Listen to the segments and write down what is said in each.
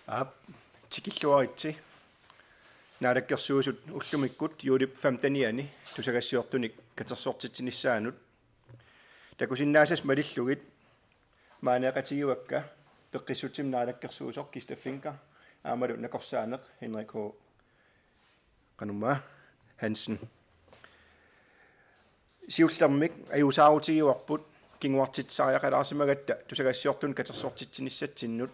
Aap tikilluaritsi naalakkersuusut ullumikkut juulip 15 tusagassiortunik katersortitsinnissaanut takusinnaasas malillugit maaneqatigiwakka peqqissutsim naalakkersuusor Kistaffinka aamalu nakorsaaneq Henrik H. qanumma Hansen siullermik ajusaarutigiwarput kinguartitsaariaqalaarsimagatta tusagassiortun katersortitsinnissatsinnut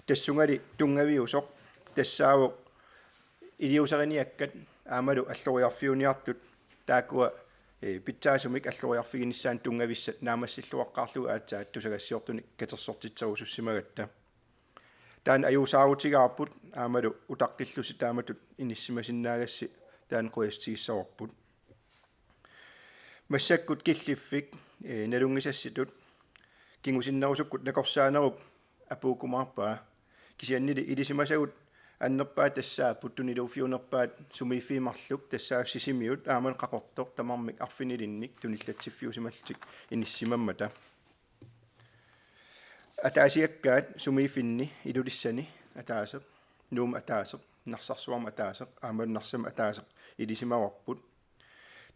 tassungali tungaviusoq tassaavuq iliusariniakkat aamalu alloriarfiuniartut taakua pitsaasumik alloriarfiginissaan tungavissat naamassilluaqqaarlugu aatsaat tusagassiortunik katersortitsarusussimagatta taan ajusaarutigaarput aamalu utaqqillusi taamatut inissimasinaagassi taan questigissaorput massakkut killiffik nalungisassitut kingusinnerusukkut nakorsaanerup apuukumaarpaa kisiannili ilisimasagut annerpaat tassaaput tuniluufiunerpaat sumiiffiimarluk tassaassisimiut aaman qaqortoq tamarmik arfinilinnik tunillatsifiusimaltik inissimammata ataasiakkaat sumiiffinni ilulissani ataaseq nuum ataaseq narsarsuarma ataaseq aaman narsama ataaseq ilisimawarput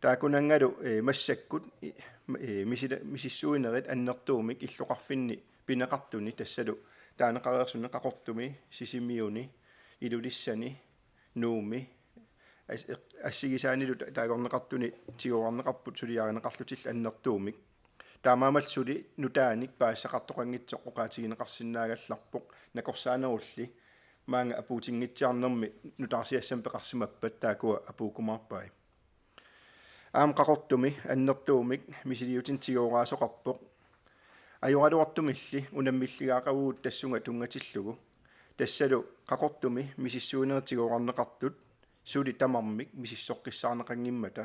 taakunangalu massakkut misissuinerit annertuumik illuqarfinni pineqartuni tassalu taaneqareersunne qaqortumi sisimiuni ilulissani nuumi assigisaanilu taagorneqartuni tigorarneqarput suliaaneqarlutil annertuumik taamaamal suli nutaanik paassaqartoqangitsoq uqaatigineqarsinnaagallarpoq nakorsaanerulli maanga apuutingitsiarnermi nutaarsiassam peqarsimappat taakua apuukumaarpai aam qaqortumi annertuumik misiliutin tigoraasoqarpoq ajualuartumilli unammilligaaqaguut tassunga tungatillugu tassalu qaqortumi misissuunertigorarneqartut suli tamarmik misissoqqissaarneqangimmata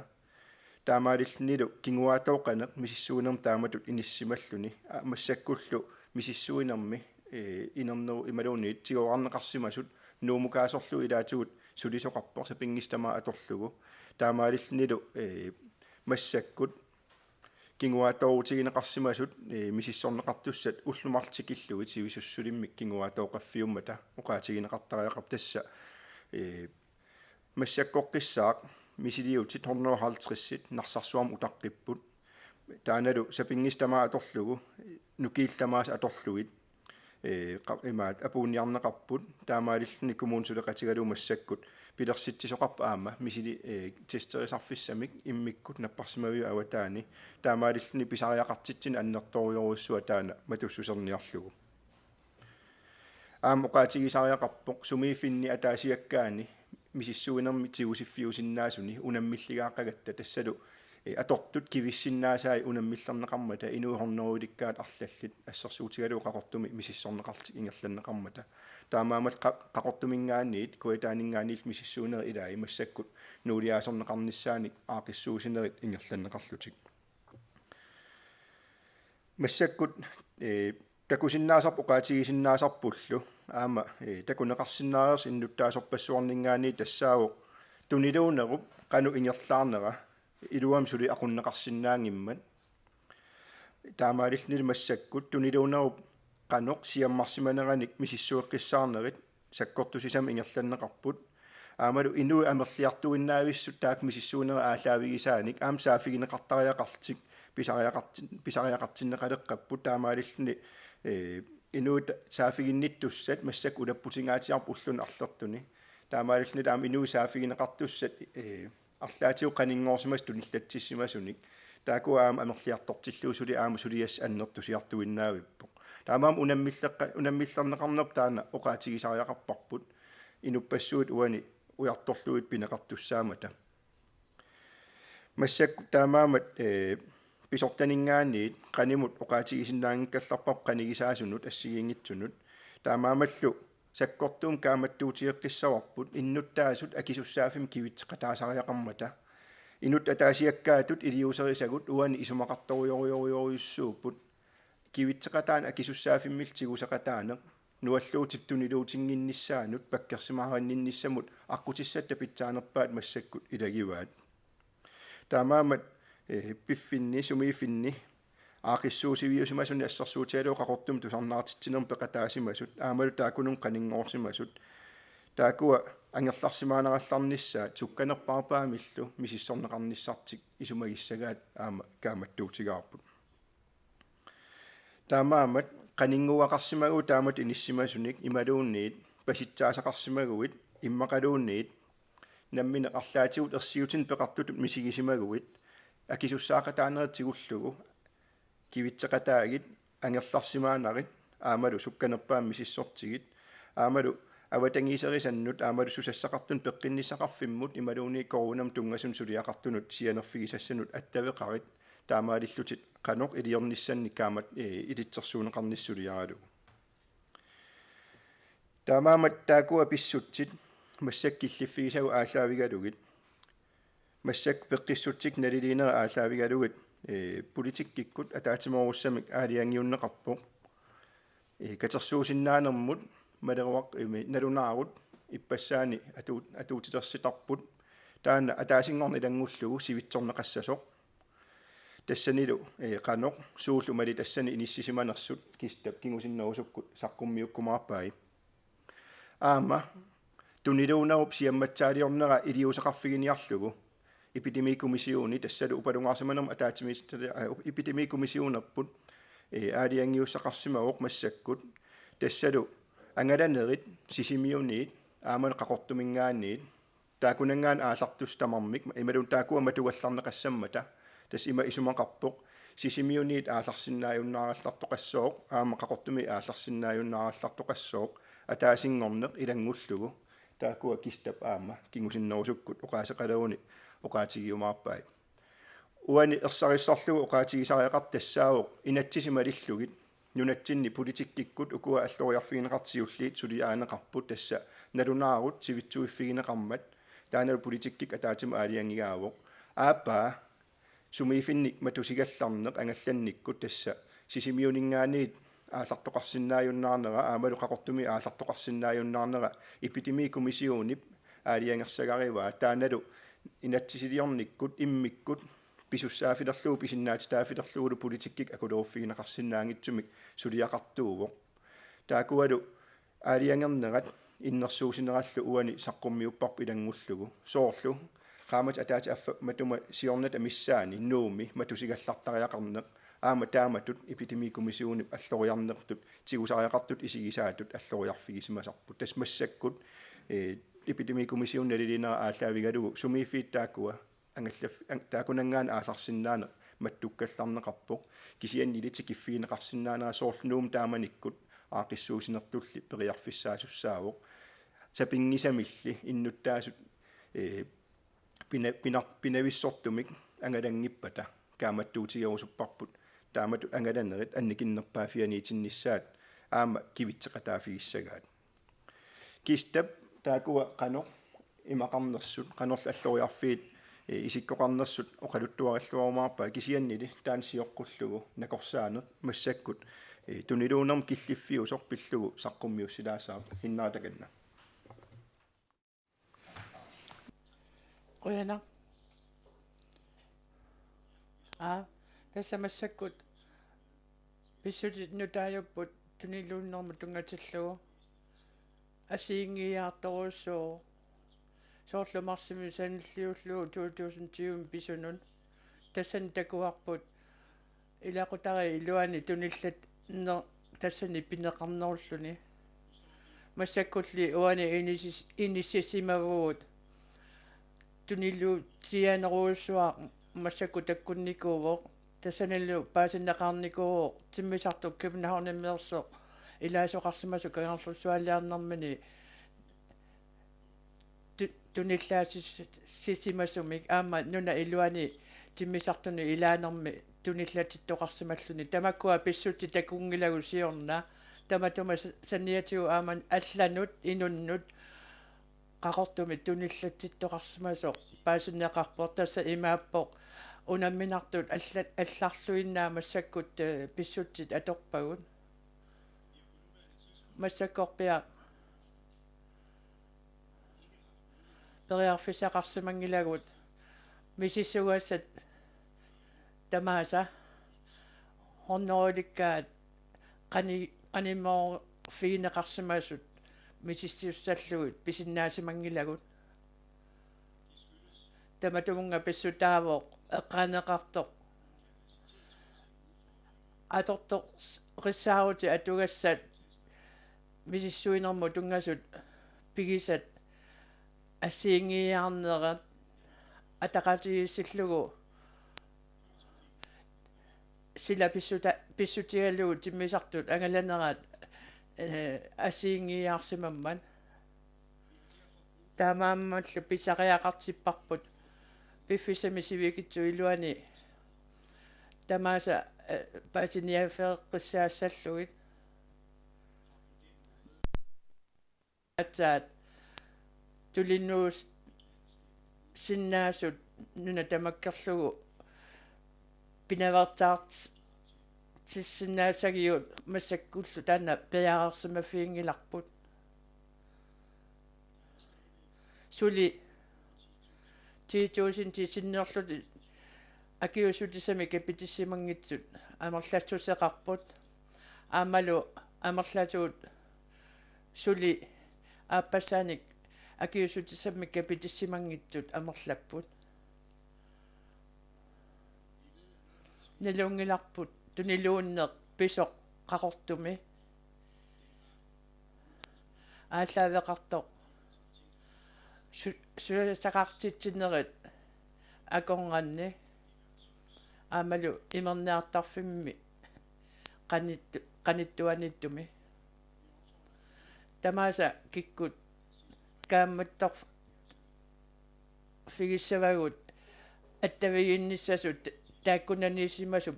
taamaalillnilu kinguaatooqaneq misissuunerm taamatut inissimalluni massakkullu misissuinermi inerneru imaluuniit tigorarneqarsimasut nuumukaasorlu ilaatugut sulisoqarpoq sapingistamaa atorlugu taamaalillnilu massakkut kinguaatooutigineqarsimasut misissorneqartussat ullumartikillugit sivisussulimmik kinguaatooqaffiummata uqaatigineqartariaqap tassa massakkoqqissaaq misiliutit 150 narsarsuarm utaqqipпут taanalu sapingistamaa atorlugu nukiillamaas atorlugit imaat apuunniarneqarput taamaalillni kumuunsuleqatigalu massakkut pilersitsisoqarpa aama misili testerisarfissamik immikkut napparsimaviu awataani taamaalillni pisariaqartitsin annertoriorussuа taana matussuserniarlugu aam uqaatigisariaqarpoq sumiiffinni ataasiakkaani misissuinermi tigusiffiusinnaasuni unammilligaaqagatta tassalu atortut kivissinnaasai unammillerneqarmata inuuhorneruulikkaat arlallit assarsuutigalu qaqortumi misissorneqarti ingerlanneqarmata taamaamat qaqortumingaaniit kuetaaningaaniil misissuuneri ilaa massakkut nuuliaasorneqarnissaanik aaqissuusinerit ingerlanneqarlutik massakkut takusinnaasarp uqaatigisinnaasarpullu aama takuneqarsinnaariers innuttaasorpassuarningaani tassaavuq tuniluunerup qanu ingerlaarnera iluam suli aqunneqarsinnaangimmat taamaalillnil massakkut tuniluunerup qanoq siammarsimaneranik misissueqqissaarnerit sakkortusisam ingerlanneqarput aamalu inuu amerliartuinnaavissut taak misissuunera aalaavigisaanik aam saafigineqartariaqartik pisariaqartinneqaleqqapput taamaalillni inuut saafiginnittussat massak ulapputingaatiarp ullun arlertuni taamaalillni taam inuu saafigineqartussat арлаатиу канингоорсимас туниллатсиссимасуник таакуа аама амерлиарторtilluusuli аама сулиас аннертусиартуиннаавиппо таамаам унаммиллернеқарнерп таана оqaатигисариақарпарпут инуппассуут уани уярторлуит пинеқартуссаамата массак таамаамат писортанингаанниит канимут оqaатигисиннаангккалларпар канигисаасунут ассигиингитсунут таамаамаллу sakkortuum kaamattuutigeqqissawарпут иннуттаасут акисуссаафим кивитсеқатаасариақармата инут атаасиаккаатут илиусерисагут уани исумақарторуйоруйоруйоруйуссууппут кивитсеқатаан акисуссаафиммил тигусеқатаанеқ нуаллуутик тунилуутингиннissaанут паккерсимааранниннissamут аққутиссатта питсаанерпаат массаккут илагиваат таамаамат пиффинни сумииффинни aaqissuusiviusimasunni assarsuutialuu qaqortum tusarnaartitsinern peqataasimasut aamalu taakunun qaningoorsimasut taakua angerlarsimaanarallarnissaa sukkanerparpaamillu misissorneqarnissartik isumagissagaat aama kaamattuutigaarput taamaamat qaninguaqarsimagu taamat inissimasuniik imaluunniit pasitsaasaqarsimaguit immaqaluunniit nammine qarlaatigut ersiutin peqartutut misigisimaguit akisussaaqqataanertigullugu kivitseqataagit angerlarsimaanarit aamalu sukkanerpaam misissortigit aamalu avatangiiserisannut aamalu susassaqartun peqqinnisaqarfimmut imaluunii korunam tungasun suliaqartunut sianerfigisassanut attaveqarit taamaalillutit qanoq iliornissanni kaamat ilitsersuuneqarnissuliaralu taamaamat taakua pissutsit massakkilliffigisagu aalaavigalugit massak peqqissuttik naliliinera aalaavigalugit politikkikkut ataatimoruussamik aaliangiunneqarpoq katersuusinnaanermut maleruaq nalunaarut ippassaani atuutilersitarput taana ataasingorni ilangullugu sivitsorneqassasoq тассанилу qanoq suullumali tassani inissisimanersut kistap kingusinnerusukkut saqqummiukkumаарpai aama tuniluunerup siammatsaaliornera iliusaqarfiginiarlugu epidemikomisiuni tassalu upalungaarsimanerma ataatimiistali epidemikomisiunerput aaliangiussaqarsimaruq massakkut tassalu angalanerit sisimiuniit aamane qaqortumingaanniit taakunangaan aallartustamarmik imalun taakua matugallarneqassammata tas ima isumaqarpoq sisimiuniit aallarsinnaajunnaarallartoqassooq aama qaqortumi aallarsinnaajunnaarallartoqassooq ataasingorneq ilangullugu taakua kistap aama kingusinnerusukkut oqaaseqaleruni oqaatigiumaarpai uani ersarissarlugu oqaatigisariaqartassaawoq inatsisimalillugit nunatsinni politikkikkut ukua alloriarfigineqartiulliit suliaaneqarput tassa nalunaarut sivitsuiffigineqarmat taanalu politikkik ataatima aaliangigaavoq aapaa sumiifinnik matusigallarneq angallannikkut tassa sisimiuningaaniit aallartoqarsinnaajunnaarnera aamalu qaqortumi aallartoqarsinnaajunnaarnera epidemikomisiunip aaliangersagariva taanalu inatsisiliornikkut immikkut pisussaafillerlugu pisinnaatitaafilerlugulu politikkik akuloruffigineqarsinnaangitsumik suliaqartuuvoq taakualu aaliangernerat innersuusinerallu uani saqqummiupparpu ilangullugu soorlu qaamat ataati affa matuma siornata missaani nuumi matusigallartariaqarneq aama taamatut epidemikomisiunip alloriarnertut tigusariaqartut isigisaatut alloriarfigisimasarput tas massakkut epidemikomisiun nalilinera aalaavigalugu sumiiffiit taakua taakunangaan aallarsinnaane mattukkallarneqarpoq kisianniliti kiffigineqarsinnaanera soorlunuum taamanikkut aaqissuusinertulli periarfissaasussaavoq sapingisamilli innuttaasut pinavissortumik angalangippata kaamattuutigerusupparput taamatut angalanerit annikinnerpaafianiitinnissaat aama kivitseqataafigissagaat kistap taakua qanoq imaqarnersut qanorla alloriarfiit isikkoqarnersut oqaluttuarilluarumaarpaa kisiannili taansiorqullugu nakorsaanet massakkut tuniluunerm killiffiusorpillugu saqqummiussilaassaaq hinnaatakanna qoyana tässä massakkut pissutit nutaajupput tuniluunnermu tungatillugu asiingiaartorussoo soorlumarsimi sanilliullugu 2020 pisunun tassan takuarput ilaqutari iluani tunillat ner tassani pineqarnerulluni massakkulli uani inissisimavuut tunillu tianeruussuaq массаку таккунникууво тассаналлу паасиннеқарникуу тиммисарту кибнахорниммерсо илаасоқарсимасу кагарлуссуалиарнэрмани туниллаасис сисимасумик аама нуна илуани тиммисартуни илаанерми туниллатиттоқарсималлуни тамаккуа писсути такунгилагу сиорна таматума санниатиу ааман алланут инуннут qaqortumi tunillatittoqarsimasoq paasinneqarpoq tassa imaappoq unamminartut allarluinnaa massakkut pissutsit atorpagut massakkorpia periarfisaqarsimangilagut misissugassat tamaasa hornoilikkaat qanimmoo fiineqarsimaasut misissiussallugut pisinnaasimangilagut tamatumunga pissutaavoq eqqaneqartoq atortoq qissaaruti atugassat misissuinermu tungasut pigisat ассиингиаарнерат атақатигиссиллугу сила писсутигалугу тиммисартут ангаланерат ассиингиаарсимаммат таамааммаллу писариақартиппарпут пиффисами сивикитсу илуани тамааса пасиниафеэққиссаассаллугит атсаат тулиннуус синнаасут нуна тамаккерлугу пинавартаарт тиссиннаасагиут массаккуллу таана пеяарсимафиингиларпут сули тиитуусин тисиннерлути акиусутисами капитиссимангитсут амерлассусеқарпут аамалу амерлатуут сули ааппассааник акиусутисамми капитиссимангитсут амерлаппут налунгиларпут тунилууннеқ писоқ қақортуми ааллаавеқартоқ суасақартитсинерит аконгранни аамалу имерниартарфимми qaниттуаниттуми тамааса киккут каамматтор фигиссавагут аттавигинниссасут тааккунаниссимасуп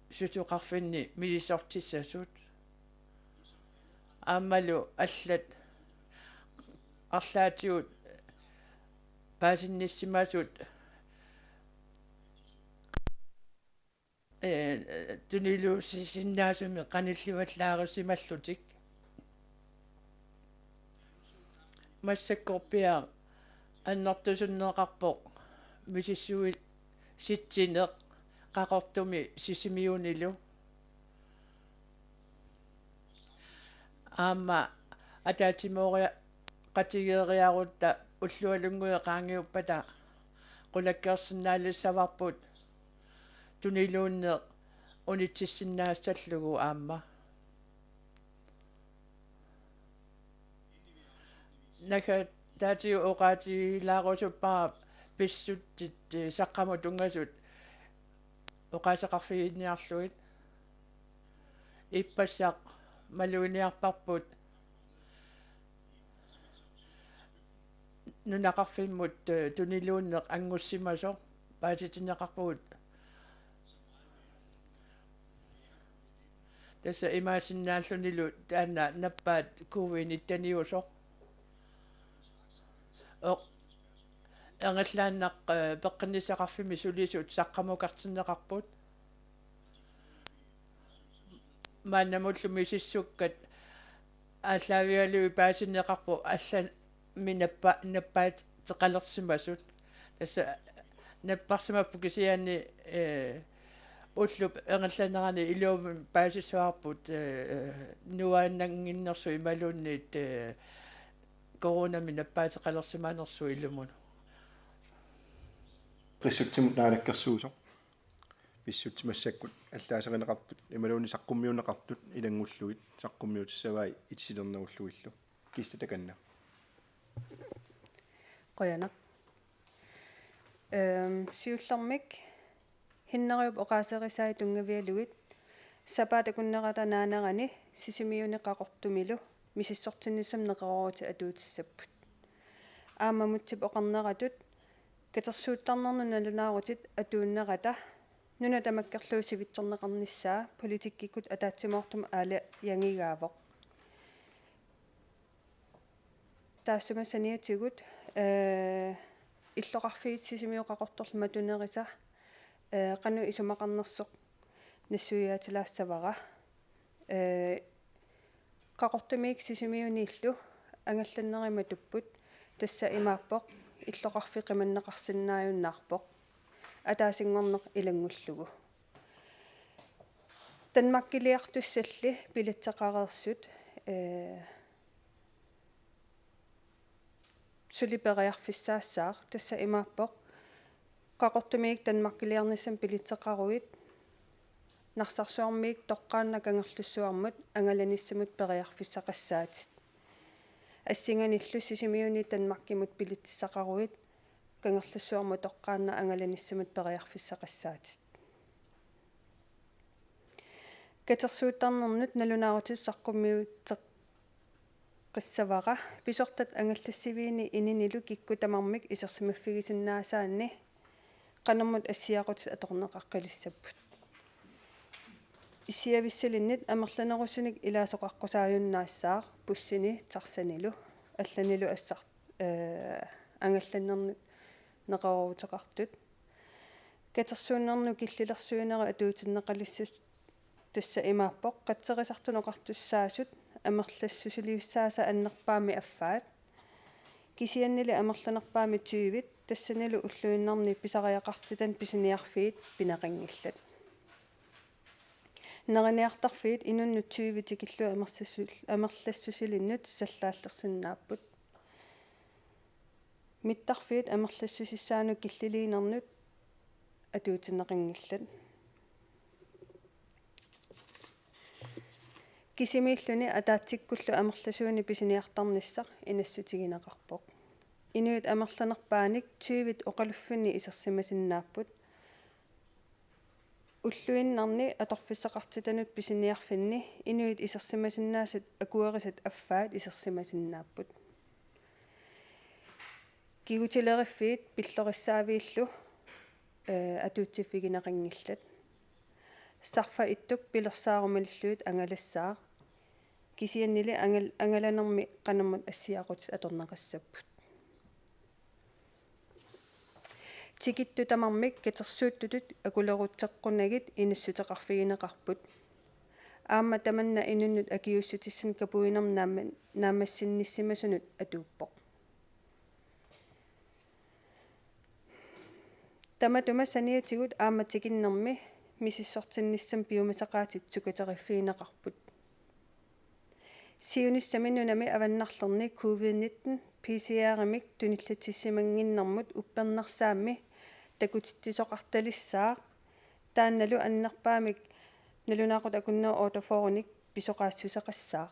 сутуқарфинни милисортиссасут аамалу аллат арлаатиут паасинниссимасут тунилуусисиннаасуми qanilluallaarissimallутик массаккорпиаа аннартусуннеқарпоқ мисиссуи ситсинеқ қақортуми сисимиунилу аама атаатимоориа қатигеериарутта уллуалунгуе qaangiuppata qulakkeersinnaalissavarput tuniluunne unitsissinnaassallugu aamma naka tatiu oqaatiilaarusuppaa pissuttit saqqamu tungasut oqaasaqarfiginniarluit ippassaq maluiniarparput nunaqarfimmut tuniluunneq angussimaso paasitineqarpugut tassa imaasinnaallunilu taanna nappaat kuuviin ittaniuso ангаллааннақ пеққиннисақарфими сулисут саққамукартиннеқарпут мааннамуллуми сиссуккат ааллаавиалуи паасиннеқарпу алла наппаат теқалерсимасут тасса наппарсимаппу кисиаани уллуп ангалланерани илуумин паасиссуарпут нуааннангиннерсу ималуунниит коронами наппаатеқалерсимаанерсу илумун qissutsimut naalakkersuusoq pissuttimassakкут аллаасеринеқартут ималууни саққуммиунеқартут илангуллугит саққуммиутиссавай итсилернеруллуиллу кистатаканна qoyanaq siullermik hinнериуп оqaасерисаи тунгавиалугит сапаатакуннерата нааnerani сисимиунеқақортумилу мисиссортиннissam неқерорути атуутиссаппут аамамутсип оқарнератут катерсууттарнерну налунаарутит атууннерата нуна тамаккерлуусивитсернеқарниссаа политиккикут атаатсимоортум аала янгигаавоқ таассумассаниатигут иллоқарфигит сисимиоқақорторлу матунериса қану исумақарнерсоқ нассуяатилаассавара қақортумиик сисимиунииллу ангалланнерима туппут тасса имааппоқ иллоқарфи қиманнеқарсинааюннаарпоқ атаасингорнеқ илангуллугу Danmarkiliartussalli pilitseqareersut suliperiarfissaassаар тасса имааппоқ qaqortumiik Danmarkiliarnissam pilitseqaruit нарсарсуармиик тоққаанна кангерлуссуармут ангаланissamут периарфиссақассаатит ассинганиллу сисимиуни Danmarkimut pilitsaqaruit кангерлуссуарму тоққаанна ангаланissamут периарфиссақассаатит катерсуутарнернут налунаарутит саққуммиуттеқ qassavara pisortat angallassiviini ininilу kikku tamarmik isерсимаффигисиннаасаанни qanarmut assiaqut atorneqaqqalissapput исиависсалиннит амерланерусуник илаасоқаққусааюннаассаа пуссини тарсанилу алланилу ассар ангалланнернут неқарорутеқартут катерсууннерну киллилерсуинера атуутиннеқалиссут тасса имааппоқ қатсерисартунеқартуссаасут амерлассусулиуссааса аннерпаами аффаат кисианнили амерланерпаами тювит тассанилу уллуиннарни писариақартитан писиниарфиит пинақингиллат нерниартарфиит инунну тювитикиллу амерлассусилиннут саллааллерсиннааппут миттарфиит амерлассусиссаану киллилиинернут атуутиннеқингиллат кисимииллуни атаатсиккуллу амерласууни писиниартарниссақ инассутигинеқарпоқ инуит амерланерпааник тювит оқалуффини исерсимасиннааппут уллуиннарни аторфиссақартитанут писиниарфинни инуит исерсимасиннаасут акуерисат аффаат исерсимасиннааппут кигутилериффиит пиллориссаавииллу атуутсиффигинеқингиллат сарфа иттук пилерсаарумаллуут ангалассаа кисианнили ангаланерми qanarmut ассиақут аторнеқассаппут тикитту тамармик катерсууттутут акулерутеққунагит инассутеқарфигинеқарпут аама таманна инуннут акиуссутиссан капуинернаама наамассинниссимасунут атууппоқ таматума саниатигут аама тикиннерми мисиссортинниссам пиумасақаатит сукатериффиинеқарпут сиуниссаминунами аваннарлерни COVID-19 PCR-имик туниллатиссимангиннэрмут уппернерсаами такутиттисоқарталиссаа таанналу аннерпаамик налунаақут акуннаа оотофоруник писоқаассусеқассаа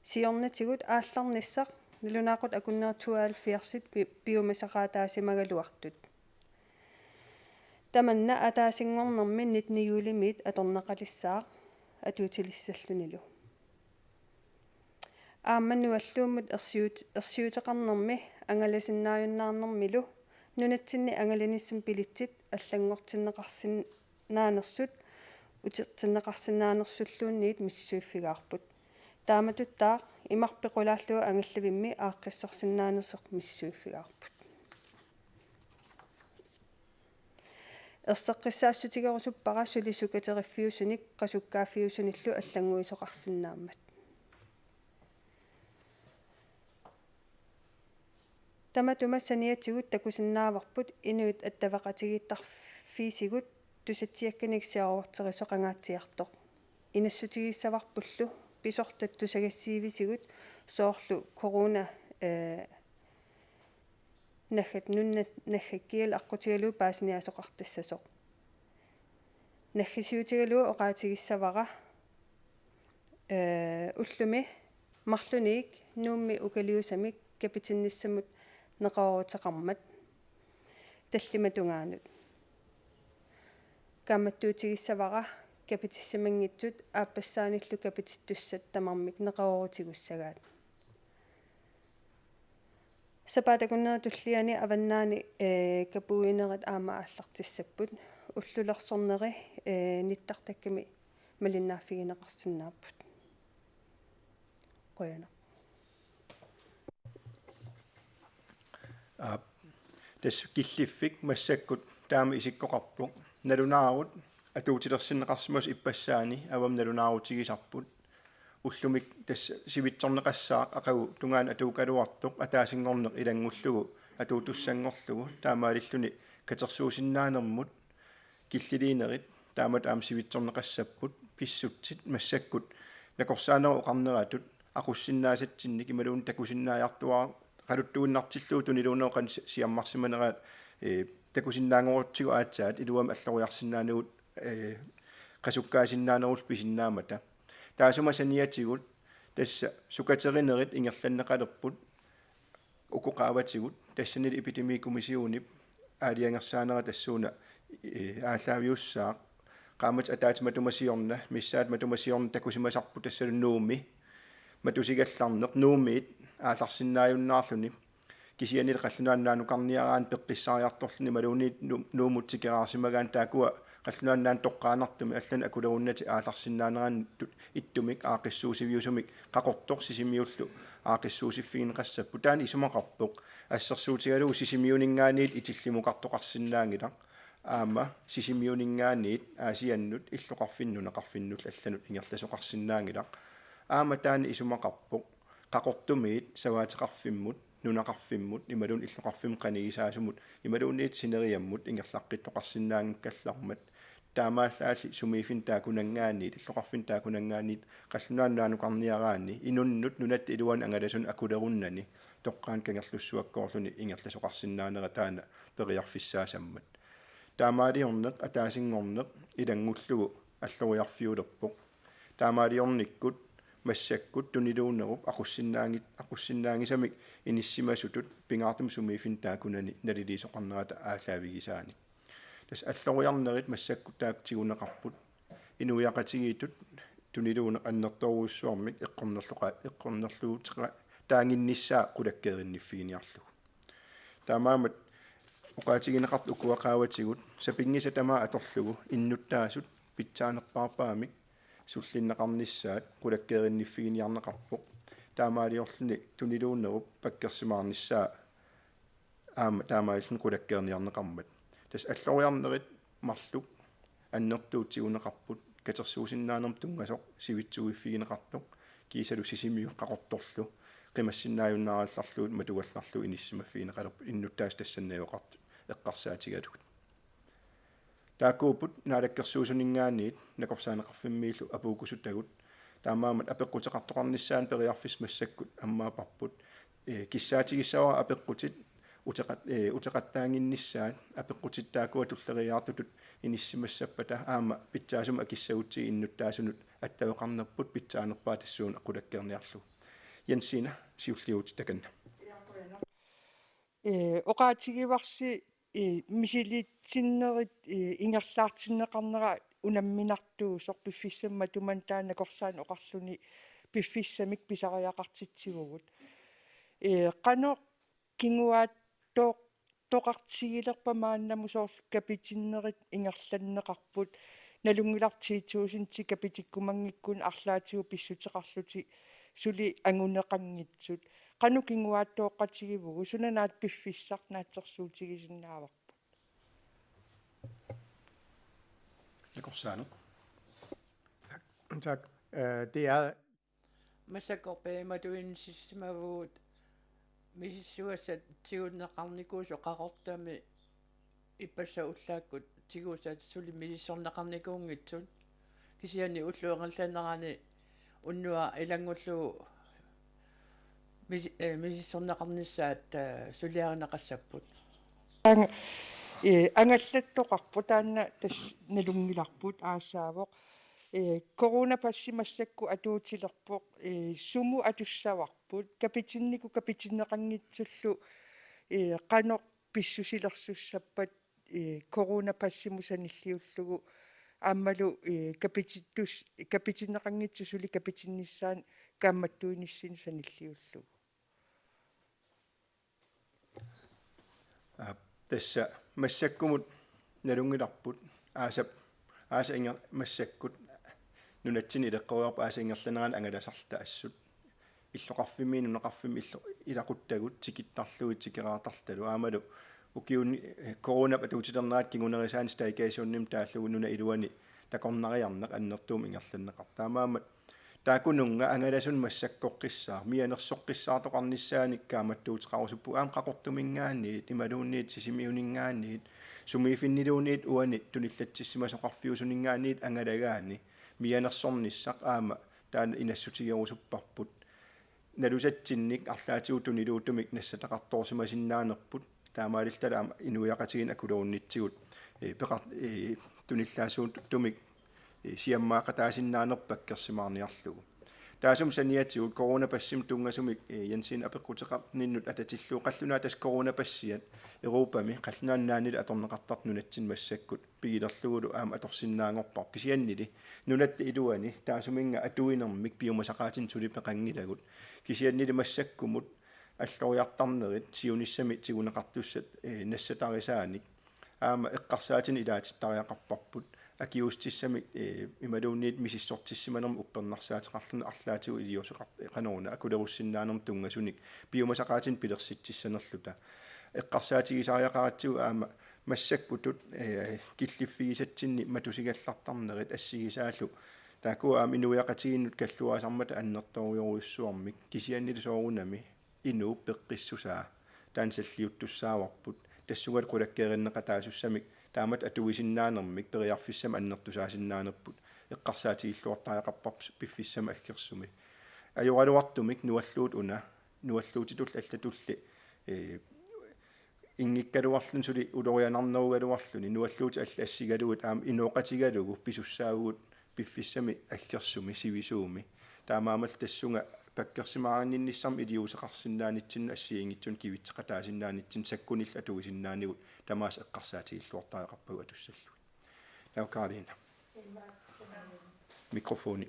сиорнатигут аалларниссақ налунаақут акуннаа 72-сит пиумасақаатаасимагалуартут таманна атаасингорнэрми 19 юлимит аторнеқалиссаа атуутилиссаллунилу ааммануаллууммут ерсиутеқарнэрми ангаласиннааюннаарнэрмилу нунатсинни ангаланиссам пилитсит аллангортиннеқарсинаанерсут утертиннеқарсинаанерсуллуунниит миссуиффигаарпут тааматуттаа имарпеқулааллуа ангаллавимми ааққиссорсинаанерсоқ миссуиффигаарпут ерсеққиссаассутигерусуппара сулисукатериффиусуник қасуккааффиусуниллу аллангуисоқарсинааммат таматума саниатигут такусиннааварпут инуит аттавақатигиттарфиисигут тусатсиакканиксиаруартерисоқангаатсиартоқ инассутигиссаварпуллу писортат тусагассиивисигут соорлу корона нахат нуннат нахаккиал аққутигалуу паасиниасоқартассасоқ наххисиутигалуу оqaатигиссавара уллуми марлуник нуумми укалиусамик капитинниссамут неқарорутеқармат таллиматунгаанут камматтуутигиссавара капитиссамангитсут ааппассааниллу капититтуссат тамармик неқарорутигуссагаат сапатакуннера туллиани аваннаани капуинерат аама ааллартиссаппут уллулерсорнери ниттартакками малиннааффигинеқарсинааппут qoyana тас киллиффик массаккут таама исиккоқарпуq налунаарут атуутилерсиннеқарсимас иппассаани авам налунаарутигисарпут уллумик тас сивитсорнеқассаа ақагу тунгаан атуукалуартоқ атаасингорнеқ илангуллугу атуутуссангорлугу таамаалиллуни катерсуусиннаанермут киллилиинерит taamat sivitsorneqassapпут pissutsit massakкут nakорсаанеру oqarneratut aqussinnaasatsinnik imaluun takusinnaajartuaa qaluttuunnartilluu tuniluuneoqan siammarsimaneraat takusinnaangorutigu aatsaat iluam alloriarsinnaanugut qasukkaasinnaanerul pisinnaamata taasuma saniatigut tassa sukaterinerit ingerlanneqalerput ukoqaavatigut tassanil epidemiikumisiunip aaliangersaanera tassuuna ааллаавиуссаа qaamат ataat matumasiorna missaat matumasiorna takusimasarpu tassalunnuumi matusigallarneq nuumiit aallarsinnaajunnaarluni kisianil qallunaannaanuqarniaraan peqqissariartorluni maluuniit nuumutsikeraarsimagaan taakua qallunaannaan toqqaanartumi allan akulerunnati aallarsinnaaneraan ittumik aaqissuusiviusumik qaqortor sisimiullu aaqissuusiffigineqassappu taani isumaqarpoq assersuutigaluu sisimiuningaaniit itillimuqartoqarsinnaangilaq aama sisimiuningaaniit aasiannut illoqarfinnuneqarfinnul allanut ingerlasoqarsinnaangilaq aama taani isumaqarpoq qaqortumiit savaatiqarfimmut nunaqarfimmut imalun illoqarfim qanigisaasumut imaluunniit sineriammut ingerlaqqittоqarsinnaangikkallarmat taamaallaali sumiifin taakunangaaniit illoqarfin taakunangaaniit qallunaannaanuqarniaraani inunnut nunat iluan angalasun akulerunnani toqqaan kangerlussuakkoorluni ingerlasoqarsinnaanera taana periarfissaasammat taamaaliorneq ataasingorneq ilangullugu alloriarfiulerpoq taamaaliornikkut massakkut tuniluunerup aqussinnaangisamik inissimasutut pingaartum sumiifin taakunani naliliisoqarnerata aalaavigisaani tas alloriarnerit massakkut taaktiguneqarput inuiaqatigiitut tuniluune annertoruussuarmik eqqornerluutiqa taanginnissaa qulakkerinniffiginiarlugu taamaamat uqaatigineqart ukuaqaavatigut sapinngisa tamaa atorlugu innuttaasut pitsaanerpaarpaamik sullinneqarnissaat qulakkerinniffiginiarneqarpoq taamaaliorluni tuniluunerup pakkersimaarnissaa aama taamaalun qulakkerniarneqarmat tas alloriarnerit marluk annertuutsiguneqarput katersuusinnaanerm tungasoq sivitsugiiffigineqartoq kiisalu sisimiu qaqortorlu qimassinnaajunnaarallarluut matugallarlu inissimaffigineqalerpu innuttaas tassannajoqart eqqarsaatigalugut taakuuput naalakkersuusuningaaniit nakorsaanaqarfimmiillu apuukusutagut taamaamat apeqqutеqartoqarnissaan periarfis massakkut ammaaparput kissaatigissawa apeqqutit uteqattaanginnissaat apeqqutittaakua tulleriaartutut inissimassappata aama pitsaasuma akissagutsi innuttaasunut attaveqarnerput pitsaanerpaa tassuun aqulakkerniarlu Jensina siulliut takanna oqaatigivarsi misiliitsinnerit ingerlaartinneqarnera unamminartuu sorpiffissamma tuman taana korsaan oqarluni piffissamik pisariaqartitsivugut qano kinguaat toqartigilerpamaannamu soorl kapitinnerit ingerlanneqarput nalungilartiituusinti kapitikkumangikkun arlaatigu pissuteqarluti suli anguneqanngitsut qanu kinguaattooqqatigivugu sunanaat piffissart naatsersuutigisinnaavарпут nakorsaanu tak det er масакорпеиматуинсимавуут мисиссуассат тигуннеқарникуусо қақортами иппасса уллааккут тигуусаат сули мисиссорнеқарникуунгитсут кисиани уллуангерланерани уннуа илангуллуу мисиссорнеқарниссаат сулиаринеқассаппут ангаллаттоқарпу таанна тас налунгиларпут аассаавоқ коронапассимассакку атуутилерпоқ суму атуссаварпут капитиннику капитиннеқангитсуллу қано писсусилерсуссаппат коронапассиму саниллиуллугу ааммалу капитиннеқангитсусули капитинниссаан каамматтуиниссину саниллиуллугу тасса массаккумут налунгиларпут ааса ингер массаккут нунатсини илеққориарпа ааса ингерланеран ангаласарта ассут иллоқарфимми нунеқарфимми илақуттагут тикиттарлуит тикераатарлу аамалу укиуни корона патуутилернаат кигунерисаани стайкаасуунним тааллугу нуна илуани такорнариарнеқ аннертуум ингерланнеқар таамаамат taakununga angalasun massakkoqqissaa mianersoqqissaartoqarnissaani kaamattuutiqarusuppu aam qaqortumingaanniit imaluunniit sisimiuningaanniit sumiifinniluunniit uanit tunillatssimasoqarfiusuningaanniit angalagaani mianersornissaq aama taan inassutigerusupparput nalusatsinnik arlaatiutuniluutumik nassataqartorsimasinnaanerput taamaaliltala inuiaqatigin akuluunnitsigut peqart tunillaasuut tumik siammaaqataasinnaanerpakkersimaarniarlugu taasum saniatigut coronapassim tungasumik jansin apeqqutеqarninnut atatillu qallunaa tas coronapassiat Euroopami qallnaannaanil atorneqartart nunatsin massakkut pigilerlugulu aama atorsinnaangorpar kisiannili nunatti iluani taasuminga atuinermik piumasaqaatin sulipeqangilagut kisiannili massakkumut alloriartarnerit siunissami tiguneqartussat nassatarisaani aama eqqarsaatin ilaatittariaqarparput akiustissami imaluunniit misissortissimanerm uppernarsaatiqarluna arlaatigu iliorseqanoruna akulerussinnaanерм tuнгасуник piumasaqaatin pilersitсissanerluta eqqarsaatigisaariaqaratsigu aama massakkutut killiffigisatsinni matusigallartarnerit assigisaallu taakku aam inuiaqatiginnut kalluaasarmata annertoriuruissuarmik kisiannili soorunami inu peqqissusaa taansalliuttussaawarput tassugal qulakkeerinneqataasussami taamat atuisinnaanermik periarfissam annertusaasinnaanerput eqqarsaatigiilluartariaqarparp piffissam aggersumi ajoraluartumik nualluut una nualluutitull allatulli ingikkaluarlun suli ulorianarnerugaluarluni nualluuti allassigalugut aam inuoqatigalugu pisussaagugut piffissami aggersumi sivisuumi taamaamal tassunga pakkersimaaranninnissarm iliuseqarsinnaanitsin assiingitsun kivitseqataasinnaamitsin sakkunil atuisinnaanigut tamaas eqqarsaatigiilluartariaqarpagu atussallu naukaalina mikrofoni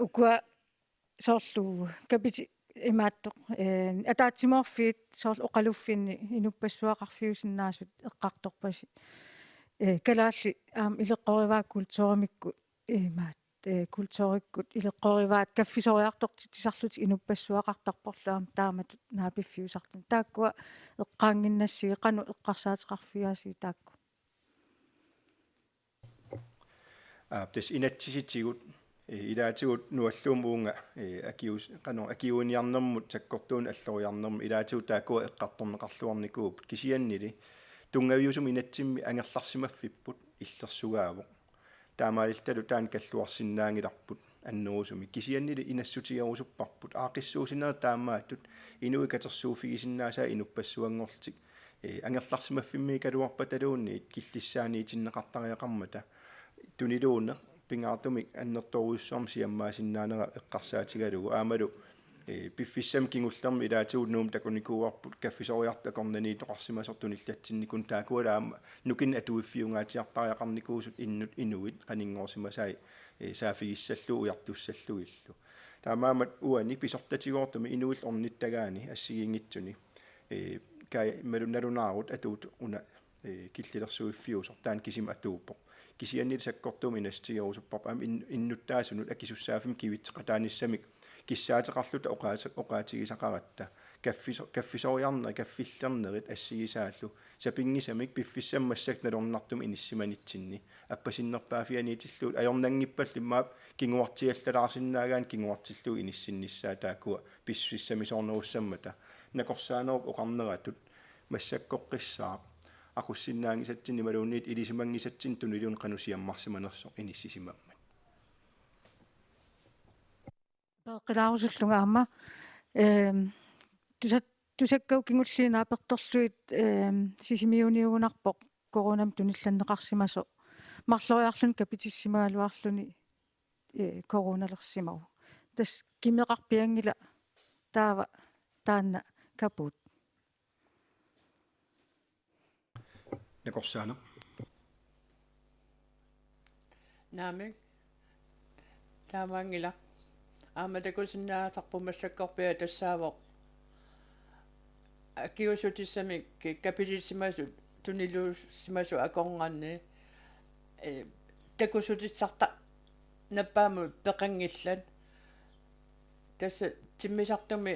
ukua soorlu kapiti imaattoq ataatsimorfiit soorl oqaluffinni inuppassuaqarfiusinnaasut eqqartorpasi kalaalli aam ileqqorivaak kultuurimikku imaat kultuurikkut ileqqorivaat kaffisoriartortitisarluti inuppassuaqartarporluam taamatut naapiffiusarlun taakkua eqqaanginnassigi qanu eqqarsaateqarfiaasi taakku tas inatsisitigut ilaatigut nualluumuunga akius qano akiuniarnermut sakkortuun alloriarnermu ilaatigut taakkua eqqartorneqarluarnikuup kisiannili tungaviusum inatsimmi angerlarsimaffipпут illersugaavoq taamaaliltalu taan kalluarsinnaangilarput annerusumi kisiannili inassutigerusupparput aaqissuusinera taammaatut inuikatersuufigisinnaasa inuppassuangortik angerlarsimaffimmi kaluarpa taluunniit killissaaniitinneqartariaqarmata tuniluune pingaartumik annertoruissuarm siammaasinnaaneqa eqqarsaatigalugu aamalu piffissam kingullermi ilaatigut nuum takunikuuarput kaffisoriarta kornaniitoqarsimasortunillatsinnikun taakualaama nukin atuiffiungaatiartariaqarnikuusut innut inuit qaninngorsimasai saafigissalluu ujartussallugillu taamaamat uani pisortatigoortumi inuil ornittagaani assigiingitsuni kai malunalunaarut atuut una killilersuiffiusor taan kisim atuuppoq kisiannil sakkortuum inastigerusupparp am innuttaasunut akisussaafim kivitseqataanissami kissaateqarluta oqaatigisaqaratta kaffisoriarneri kaffillernerit assigisaallu sapingisamik piffissam massaknalornartum inissimanitsinni appasinnерпаафианиитиллуут ajornangippallimmaap kinguartigallalаарsinnaagaan kinguartillu inissinnissaa taakua pississamisornerussammata nakorsaaneriq oqarneratut massakkoqqissaa aqussinnaangisatsin imaluunniit ilisimangisatsin tuniliun qanusiammarsimanerso inissisimammat peqilaarusulluga aama tusakkau kingulliinaapertorluit sisimiuniugunarpoq koronam tunillanneqarsimaso marloriarlun kapitissimaluarluni koronalersimaru tas kimeqarpiangila taava taanna kaput nakorsaana naamik taamangila aamatakusinnaasarpumassakkorpia tassaavoq akiusutissami kapitissimasut tuniluussimasu akornganni takusutitsarta nappaamut peqangillat tassa timmisartumi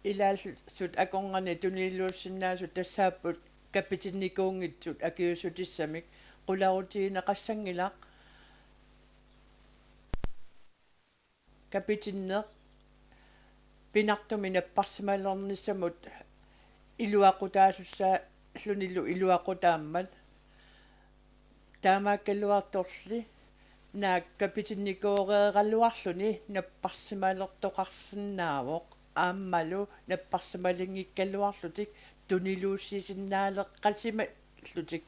ilaalsut akornganni tuniluussinnaasut tassaapput kapitinnikuungitsut akiusutissami qulaarutiinaqassangilaq kapitinneq pinartumi napparsimallernissamut iluaqutaasussaa llunillu iluaqutaammat таамааккалуарторли наак капитинникоореералуарлуни наппарсималертоқарсинаавоқ ааммалу наппарсималингиккалуарлутик тунилууссисиннаалеққасима лутик.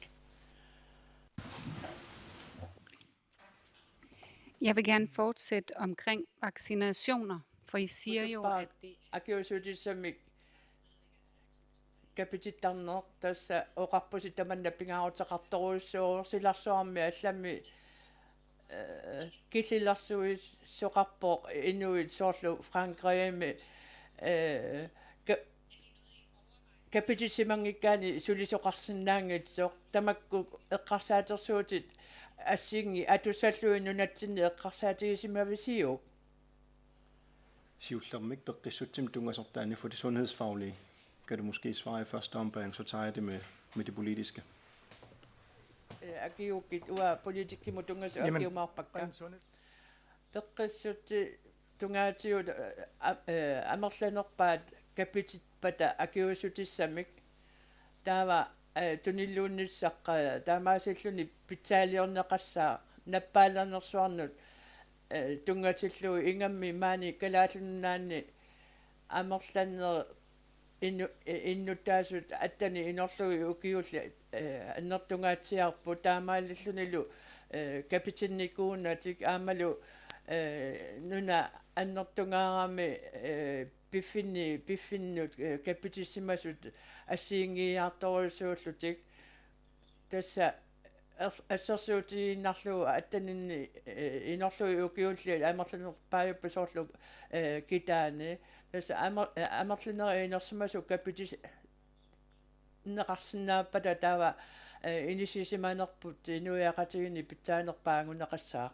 Jeg vil gerne fortsætte omkring vaccinationer, for I siger jo, at det... Akiusutissami kapitittarneq tassa oqarpusitamannappingaaruteqartoruussuorsilarsuarmi allami killilarsuis soqarpoq inuit soorlu Frankriimi kapitisimangikkaani sulisoqarsinnaangitsoq tamakku eqqarsaatersuutit ассинги атусаллуи нунатсинни эққарсаатигисимависиу Sivllermik beqissutsim tungassortaani for det sundhedsfaglige. Kan du måske svare i første ombæring, så tager jeg det med det politiske. Akiukit ua politikki mutungas akiumaarpakka. Beqissutti tungaatiut amerlanerpaat kapititpata akiussutissamik taava tunilluunnissaqqa taamaasilluni pitsaaliorneqassaa nappaalernersuarnut tungatilluu ingammi maani kalaalunnaanni amerlanner innuttaasut attani inorlui ukiulli annertungaatsiarpu taamaallillunilu kapitinnikuunatik aamalu nuna annertungaarami piffinnut kapitissimasut ассиингиарторуусууллутик тасса ассерсуутииннарлу аттанинни инерлуи укиулли амерланерпааюппа соорлу китаани тасса амерланери инерсимасу капитис неқарсинааппата таава инисисиманерпут инуяқатигини питсаанерпаангунеқассаа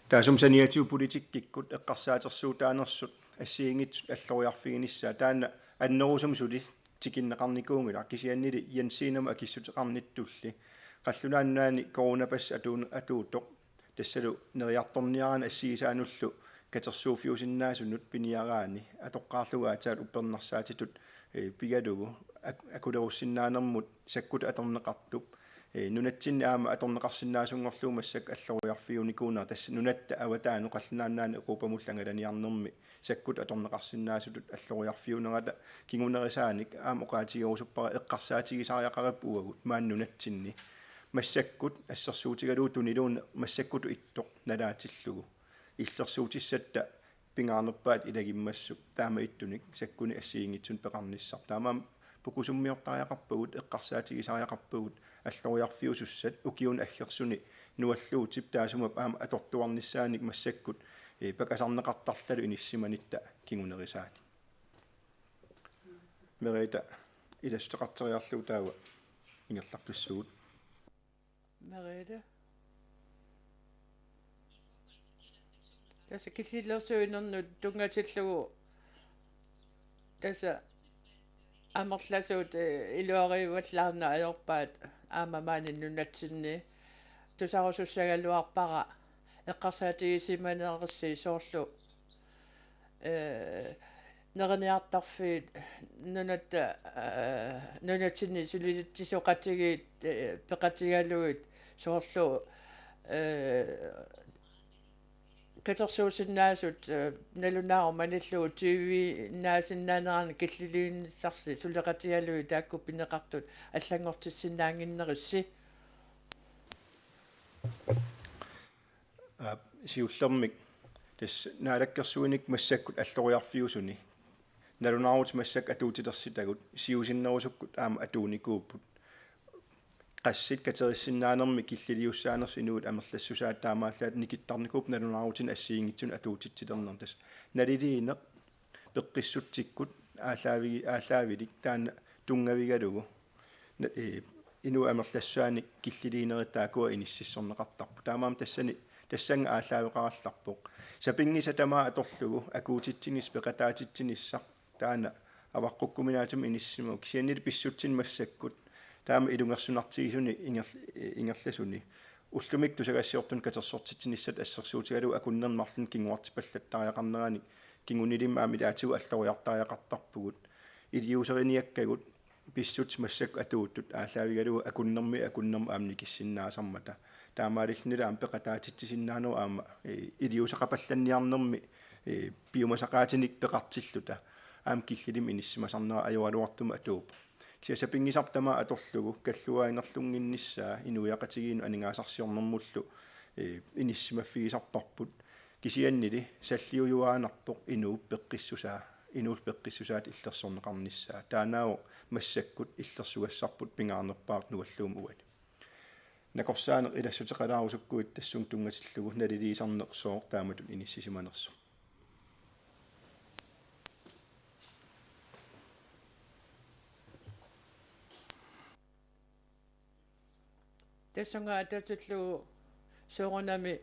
таасумсаниатиу политиккиккут эққарсаатерсуутаанерсут ассиингит аллориарфигиниссаа таана аннерусум сули тикиннеқарникуунгила аккисианнили янсиинама акиссутеқарниттулли қаллунааннаани коронапасс атуутоқ тассалу нериарторниарана ассигисаануллу катерсууфиусиннаасунут пиниараани атоққаарлугаатаат уппернарсаатитут пигалугу акулеруссиннаанермут саккут аторнеқартуп нунатсинни аама аторнеқарсинаасунгорлуумассак аллориарфиуникуунаа тасса нунатта аватаану қаллунааннаани эқупамуллангаланиарнерми саккут аторнеқарсинаасутут аллориарфиунерата кигунерисааник аама оқаатигорусуппара эққарсаатигисариақарап уагут мааннунатсинни массаккут ассерсуутигалуу тунилуун массаккуту иттоқ налаатиллугу иллерсуутиссатта пингаарнерпаат илагиммассуп таама иттуник саккуни ассиингитсун пеқарниссар таамаам пукусуммиортариақарпагут эққарсаатигисариақарпагут аллориарфиусуссат укиун аггерсуни нуаллуутип таасумап аама аторtuarnissaaник массаккут пакасарнеқартарлалу иниссиманитта кигунерисаани мерита иластеқартериарлуу таава ингерлартуссуут мерита таса киллилерсуинернут тунгатиллугу таса амерласуут илуариваллаарна аёрпаат аамамаани нунатсинни тусарусуссагалуарпара эққарсаатигисиманеерси соорлу нерниартарфиит нунатсинни сулитсисоқатигиит пеқатигалуит соорлу катерсуусиннаасут налунаару маниллуу тиви наасиннаанерани киллилииннссарси сулеқатигалуи таакку пинеқартут аллангортиссиннаангиннерисси сиуллермик тас наалаккерсуиник массаккут аллориарфиусуни налунаарут массак атуутилерситагут сиусиннерусуккут аама атууникууппут qassит катериссиннаанерми киллилиуссаанерс инуут амерлассусаат таамааллаат никиттарникууп налунаарутин ассиингитсун атуутитсилернер тас налилиинеқ пеққиссутсиккут ааллаавилик таана тунгавигалугу ину амерлассуаник киллилиинеритаакуа иниссиссорнеқартарпу таамаам тассанга ааллаавеқаралларпоқ сапингиса тамаа аторлугу акуутитсигис пеқатаатитсиниссар таана аваққуккуминаатум иниссиму кисианнили писсутсин массаккут таама илунгерсунартигисуни ингерласуни уллумик тусагассиортун катерсортитсиниссат ассерсуутигалу акуннермарлун кингуартипаллаттариақарнерани кингунилимма амилаатигу аллориартариақартарпугут илиусериниаккагут писсут массак атууттут ааллаавигалу акуннерми аамни киссиннаасармата таамаалиллнила ампеқатаатитсисиннаанеру аама илиусеқапалланниарнерми биумасақаатиник пеқартиллута аам киллилим иниссимасарнера аюалуартума атууп кисасапингисартама аторлугу каллуаингерлунгиннissaa инуяқатигиину анингаасарсиорнэрмуллу иниссимаффигисарпарпут кисианнили саллиуюаанарпоқ инууп пеққиссусаа инуул пеққиссусаат иллерсорнеқарнissaa таанаау массаккут иллерсугассарпут пингаарнерпаат нуаллуум уат накорсаанер илассутеқалаарусуккуит тассун тунгатиллугу налилиисарнеқсоо тааматут иниссисиманерсо тассунга ататиллугу соорунами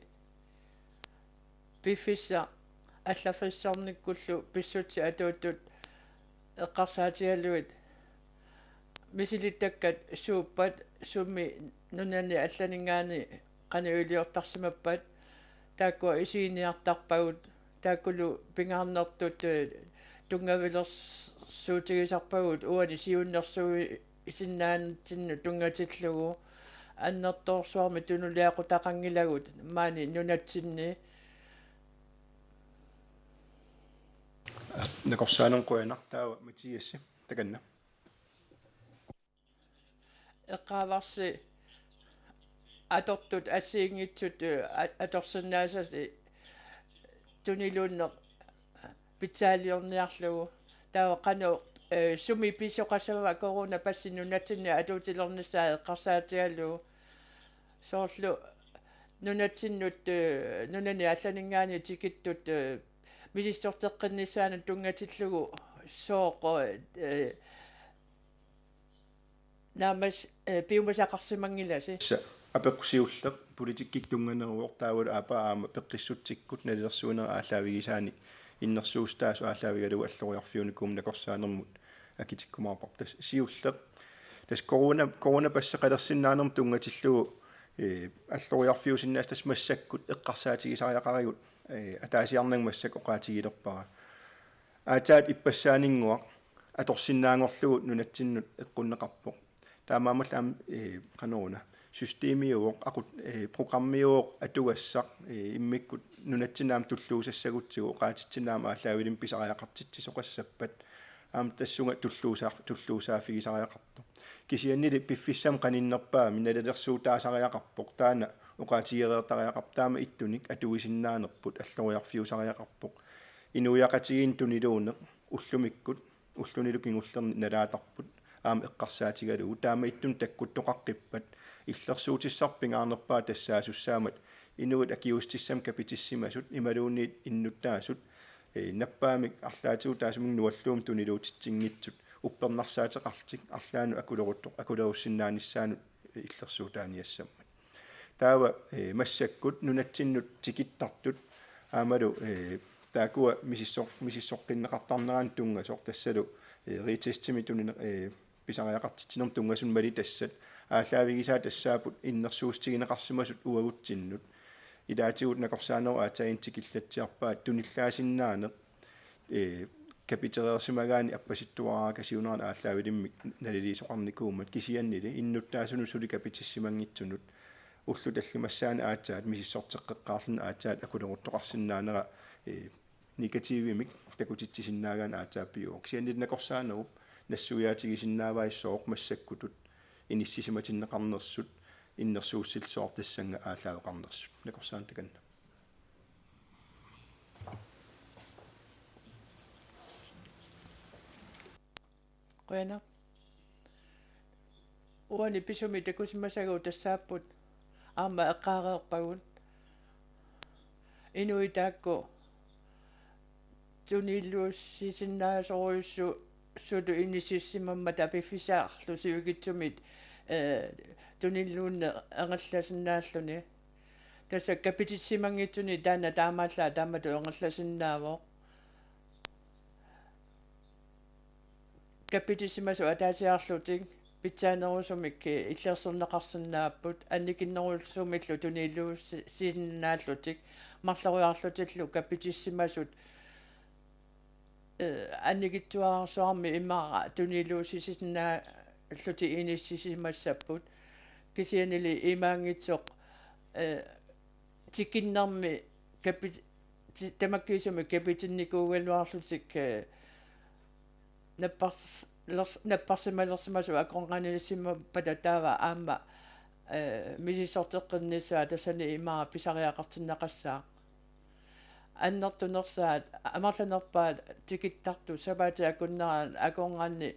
пиффисса аллафиссарниккуллу писсути атууттут эққарсаатигалуит мисилиттаккат сууппат сумми нунани алланингаани қаниулиортарсимаппат тааккуа исииниартарпагут тааккулу пингаарнертут тунгавилерсуутигисарпагут уани сиуннерсуи исиннаанатсинну тунгатиллугу аннерторсуарми тунулиақутақангилагут маани нунатсинни накорсаанен қуянартаава матиасси таканна эққааварси атортут ассиингитсут аторсиннаасаси тунилуунне питсаалиорниарлугу таава қано суми писоқасава корона пассинунатсинни атуутилернissaа эққарсаатигалу соорлу нунатсиннут нунани алланингаани тикиттут мисистортеққиннissaана тунгатиллугу сооқо намас биумасақарсимангиласи апеққусиуллеқ политиккик тунганеруортаавал апаама пеққиссутсиккут налерсуунера ааллаавигисаани иннерсуустаасу ааллаавигалугу аллориарфиуникуум накорсаанермут акитиккумаарпар тас сиуллеқ тас корона пассеқалерсиннаанерм тунгатиллугу аллориарфиусиннаас тас массаккут эққарсаатигисариақаригут атаасиарнаг массак оқаатигилерпара аатаат иппассаанингуақ аторсиннаангорлугут нунатсиннут эққуннеқарпоқ таамаамал аам канорна системиуоқ акут программиуоқ атугассақ иммиккут нунатсинаам туллуусассагутсигу оқаатитсинаама ааллаавилим писариақартитсисоқассаппат аам тассунга туллуусаафигисариақарто кисианнили пиффиссам каниннерпаа миналалерсуутаасариақарпоқ таана оқаатигереертариақар таама иттуник атуисиннаанерпут аллориарфиусариақарпоқ инуяқатигин тунилуунеқ уллунилукингуллерни налаатарпут аама эққарсаатигалугу таама иттун таккуттоқаққиппат иллерсуутиссарпингаарнерпаа тассаасуссаамат инуут акиустиссам капитиссимасут ималуунниит иннуттаасут наппаамик арлаатигу таасумин нуаллуум тунилуутитсингитсут уппернарсаатеқартик арлаану акулеруссиннааниссаанут иллерсуутааниассаммат таава массаккут нунатсиннут тикиттартут аамалу таакуа мисиссоққиннеқартарнераан тунгасоқ тассалу ритестими тунин писариақартитсинерм тунгасун мали тассат ааллаавигисаа тассаапут иннерсуустигинеқарсимасут уагутсиннут илаатигут накорсаанеру аатаинтикиллатсиарпаат туниллаасиннаанеқ капитерерсимагаани аппаситтуараа касиунеран ааллаавилиммик налилисоқарникуумат кисианнили иннуттаасуну сули капитиссимангитсунут уллу таллимассаани аатсаат мисиссортеққеққаарлна аатсаат акулеруттоқарсиннаанера негативимик такутитсисиннаагаан аатааппиуоқ кисианнилнакорсаанеруп нассуяатигисиннааваиссооқ массаккутут иниссисиматиннеқарнерсут иннерсууссилсоортассанга ааллаавеқарнерсут накорсаан таканна қуяна уани писуми такусимасагу тассааппут аама эққаареерпагут инуитаакку туниллуussисиннаасоруйссу сулу инисиссимамма тапиффисаарлу сиугитсумит туниллуунне ангалласиннааллуни тасса капитиссимангитсуни таана таамааллаа таамату ангалласиннаавоо капитиссимасу атаасиарлутик питсаанерусумик иллерсернеқарсинааппут анникиннерулсумиллу тунилуу синнааллутик марларуяарлутиллу капитиссимасут анникитсуаарсуарми имаара тунилуу сисиннаа аллути иниссисимассаппут кисианили имаангитсоқ тикиннарми капит тамаккиисуми капитинникуугалуарлутик наппарсималерсимасу аконгааниссима пататаава аама мисисортеққиннissaа тассани имаа писариақартиннеқассаа аннертунерсаат амарланерпаат тикиттарту сабаати акуннераа аконгаанни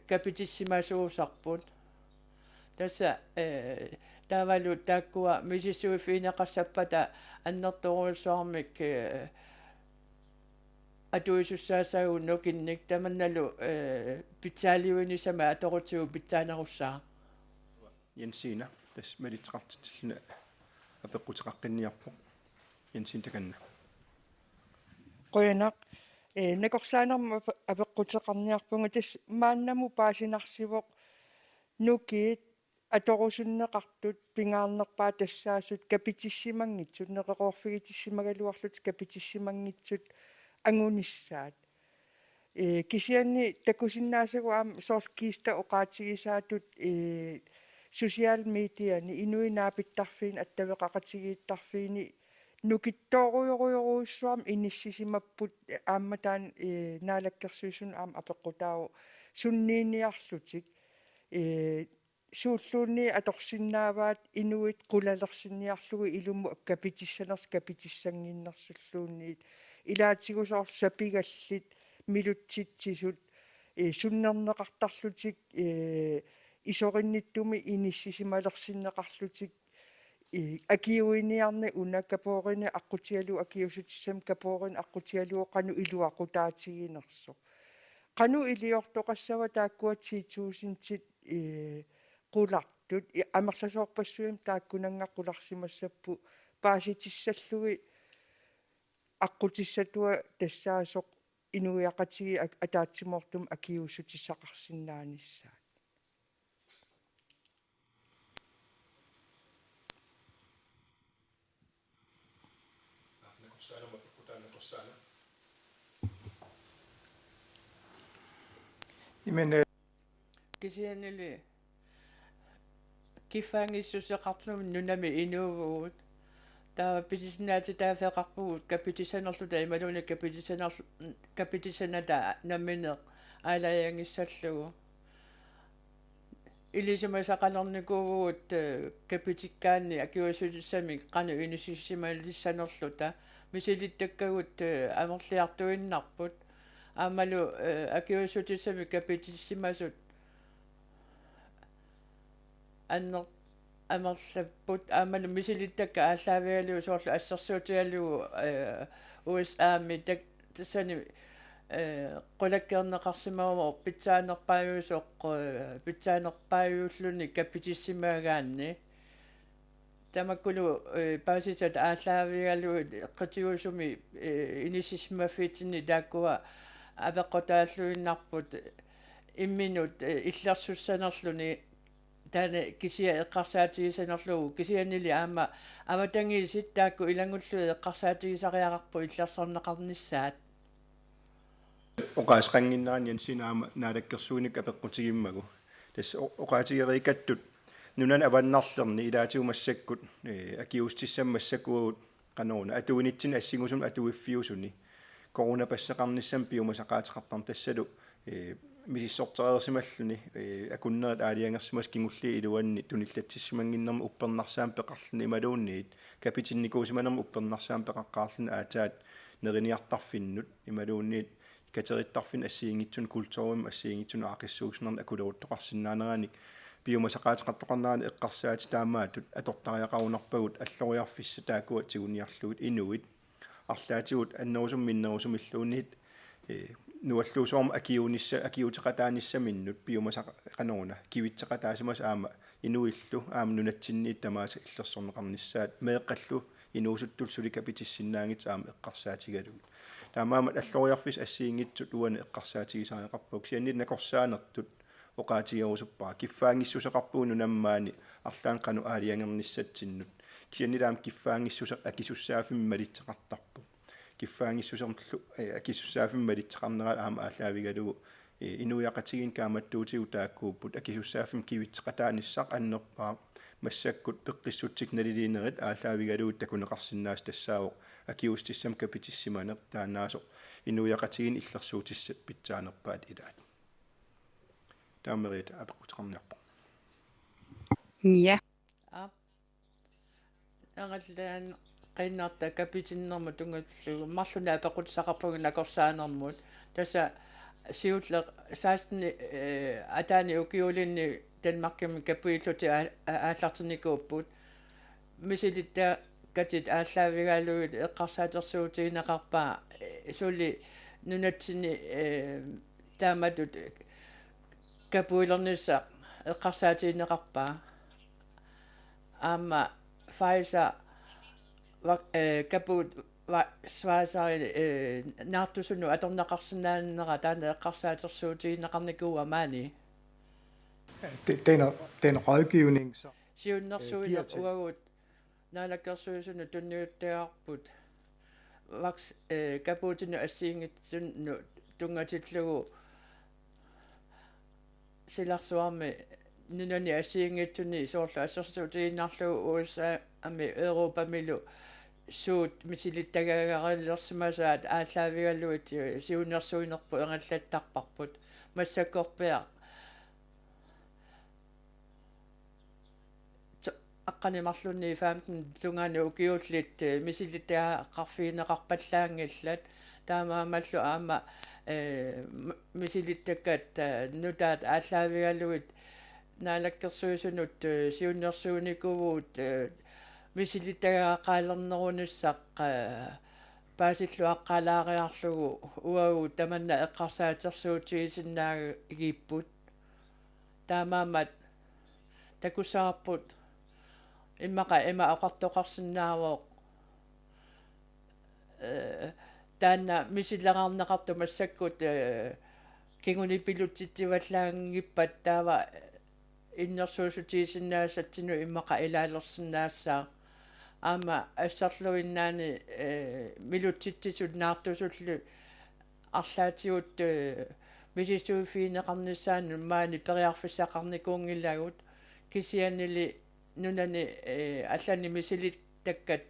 капитиссимасуусарпут тасса таавалу тааккуа мисиссуиффинеқассаппата аннерторуусуармик атуисуссаасаагу нокинник таманналу питсаалиуинисама аторутиу питсаанерусsaa Jensina тас малитеқартитиллуна апеққутеқаққинниарпоқ Jensin таканна qoyanaq nakорсаанерма апеққутеқарниарпунга тас мааннаму паасинарсивоқ нукиит аторусуннеқартут пингаарнерпаа тассаасут капитиссимангитсут неқеқорфигитиссимагалуарлут капитиссимангитсут ангунissaat кисианни такусиннаасагу аама сооркииста оqaатигисаатут social mediani inuinaapittarfiin attavеқақатигииттарфиини нукиттооруйоруйоруйссуам иниссисимаппут аамматаан наалаккерсуисун аама апеққутаау суннииниарлутик сууллуунни аторсиннааваат инуит қулалерсинниарлугу илумму аккапитиссанерс капитиссангиннерсуллуунниит илаатигусоор сапигаллит милутситсисут суннернеқартарлутик исоринниттуми иниссисималерсиннеқарлутик акиуиниарни унаккапоорини аққутиалу акиусутиссам капоорин аққутиалуоқану илуақутаатигинерсо қану илиортоқассава тааккуатсиитуусинтит қулартут амерласоорпассуим тааккунангаққуларсимассаппу пааситиссаллуги аққутиссатуа тассаасоқ инуиақатиги атаатсимоортум акиусутиссақарсиннаанissaat Imen кисианили кифаангиссусеқартнум нунами инуугуут таа питиснаати таафеқарпугут капитисанерлута ималуни капитисаната наминеқ аалаянгиссаллугу илисимасақалерникуугут капитиккаанни акиусутиссами қану инисиссималиссанерлута мисилиттаккагут амерлиартуиннарпут аамалу акиусутиссами капитиссимасут аннер амерлаппут аамалу мисилиттакка ааллаавиалуу соорлу ассерсуутиалуу USA-ми тассани qulakkerneqarsimaumo pitsaanерпааюусоқ питсаанерпааюуллуни капитиссимаагаанни тамаккулу пааситат ааллаавигалу qatiusumi инисисмаффитини тааккуа авеққутааллуиннарпут имминут иллерсуссанерлуни таана кисия эққарсаатигисанерлугу кисианили аама аватангисит таакку илангуллу эққарсаатигисариақарпу иллерсернеқарнissaat oqaasqanginneraan Jensinnaama naalakkersuunik apeqqutigimmagу тас oqaatigerikkattut nunan avannarlerni ilaatiumassakkut akiustissаммассакуут qanoona atuunitsin assingusum atuiffiusuni corona passeqarnissam piumasaqaatiqartarn tassalu misissortereersimalluni akunnerat aaliangersimas kingulli iluanni tunillattissimanginnerma uppernersaam peqarluni imaluunniit kapitinnikuusimanerma uppernersaam peqaqqaarluni aataat neriniartarfinnut imaluunniit katerittarfin assiingitsun kulturum assiingitsun aaqissuugsnerna akuluuttoqarsinnaaneraanik piumasaqaatiqartoqarnaani eqqarsaati taamaatut atortariaqarunarpagut alloriarfissa taakkuat siguniarluut inuit арлаатигут аннерусум миннерусумиллууннит нуаллуусуарма акиутеқатааниссаминнут пиумасақанорна кивитсеқатаасимас аама инуиллу аама нунатсинниит тамааса иллерсорнеқарнissaат меэққаллу инуусуттул суликапитиссиннаангит аама эққарсаатигалугут таамаама аллориарфис ассиингитсут уана эққарсаатигисаареқарпук сианнит накорсаанертут oqaatigerusuppaa kiffaangissuseqarpuunu nammaani arlaan qanu aaliangernissatsinnut kiannilaam kiffaangissuseq akisussaafimmalitseqartarpu kiffaangissusermlu akisussaafimmalitseqarneral aama aalaavigalugu inuiaqatigin kaamattuutigu taakkuupput akisussaaffim kivitseqataanissaq annerpaa massakkut peqqissuttik naliliinerit aalaavigalugu takuneqarsinnaas tassaawoq akiustissam kapitissimaneq taannaasoq inuiaqatigin illersuutissa pitsaanerpaat ilaat taammerita apequtaqarniarpu Ja. Angallaan qinnaarta kapitinnermu tungatlugu marluna apequtsaqarpugina korsaanermut tassa siutle saastni ataani ukiulinni Danmarkimi kapuilluti aallartinikuupput misilitta katit aallavigaaluit eqqarsaatersuutiinaqarpaa suli nunatsini taamatut kapuilernissa eqqarsaatiinneqarpaa aama Pfizer kaput Pfizer naartusunu atornaqarsinnaannera taana eqqarsaatersuutiinneqarnikuua maani den rådgivning som siunnersuineq uagut naalakkersuisunu tunniuttaarput vaks kaputinu assiingitsunnu tungatillugu silarsuarmi nunani assiingitsuni soorlu assersuutiinnaarlugu USA ami Europamilu suut misilittagagarillersimasaat aalaavigalluit siunnersuinerpu engallattarparput massakkorpia аққанимарлунни 15 тунгаани укиуллит мисилитаа қарфиинеқарпаллаангилlat таамаамаллу аама мисилиттаккат нутаат ааллаавигалугит наалаккерсуисунут сиуннерсууникугуут мисилиттагааққаалернеруниссақ паасиллуаққалаариарлугу уагу таманна эққарсаатерсуутигисиннаага игиппут таамаамат такусаарпут иммаqa има aqartoqarsinnaavoq таанна мисиллеқарнеқарту массаккут кингунипилутситсиваллаангиппат таава иннерсуусутигисиннаасатсину иммаqa илаалерсиннаассаа аама ассарлуиннаани милутситсисут наартусуллу арлаатигут мисисууфиинеқарниссаanu маани периарфиссақарникуунгиллагут кисианили нунани аллани мисилиттаккат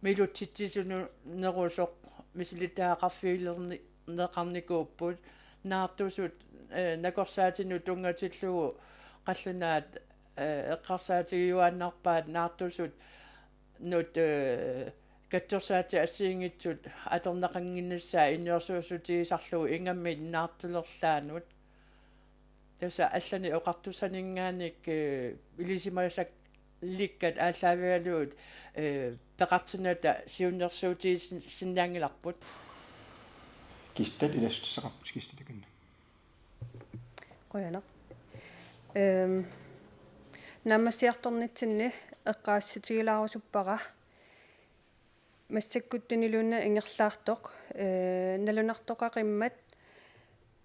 милутситсисуну нерусоқ мисилиттаақарфиилерни неқарникууппут наартусут накорсаатину тунгатиллугу қаллунаат эққарсаатигиуааннарпаат наартусут нут катторсаати ассиингитсут аторнақангиннассаа иннерсуусутигисарлугу ингамми наартулерлаанут таса аллани оқартусаниннгааник илисимасак ликкат ааллаавигалуут пеқартината сиуннерсуутигисиннаангиларпут кистат илассутсақарпут кистатаканна qoyana наммасиарторнитсинни эққаассутигилаарусуппара массаккуттунилуна ингерлаартоқ налунартоқақиммат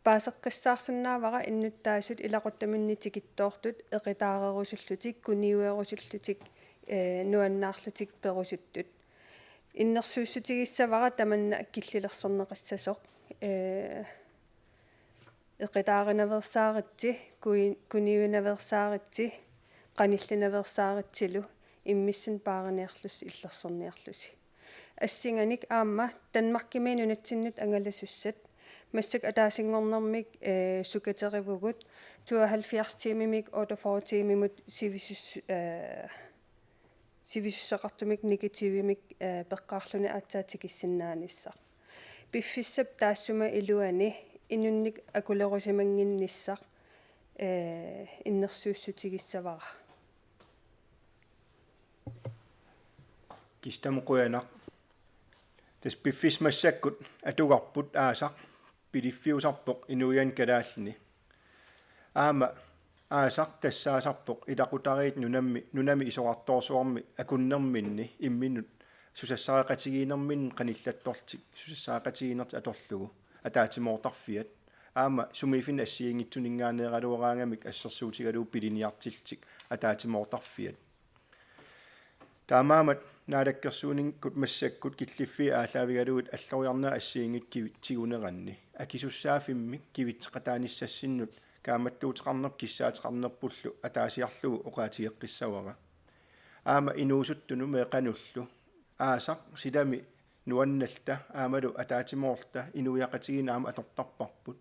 паасеққиссаарсинаавара иннуттаасут илақуттаминнитикиттоортут эқитаарерусуллутик куниуерусуллутик нуаннаарлутик перусуттут иннерсууссутигиссавара таманна киллилерсорнеқиссасоқ эқитааринаверсааритси куниунаверсааритси қаниллинаверсааритсилу иммиссин паариниарлус иллерсорниарлуси ассинганик аама Danmarkимиин унатсиннут ангаласуссат массак атаасингорнэрмик сукатеривугут 72 тимимик 48 тимимут сивиссеқартумик негативимик пеққаарлуни аатсаатикиссиннааниссар пиффиссап таассума илуани инунник акулерусимангинниссар иннерсууссутигиссавара кистамуқуянақ тас пиффис массаккут атугарпут аасақ пилиффиусарпоқ инуян калааллини аама аасақ тассаасарпоқ илақутариит нунами исоқарторсуарми акуннерминни имминут сусассаақатигиинермин қаниллатторти сусассаақатигинерти аторлугу атаатимоортарфиат аама сумифин ассиингитсунингаанеералуораангамик ассерсуутигалуу пилиниартилтик атаатимоортарфиат таамаамат наалаккерсуунингкут массаккут киллиффи аалаавигалугит аллориарнаа ассиингикки тигунеранни акисуссаафиммик кивитсеқатааниссассиннут кааматтуутеқарнер киссаатеқарнерпуллу атаасиарлугу оқаатигеққиссавара аама инуусуттуну меқануллу аасақ силами нуанналта аамалу атаатимоорта инуяқатигин аама атортарпарпут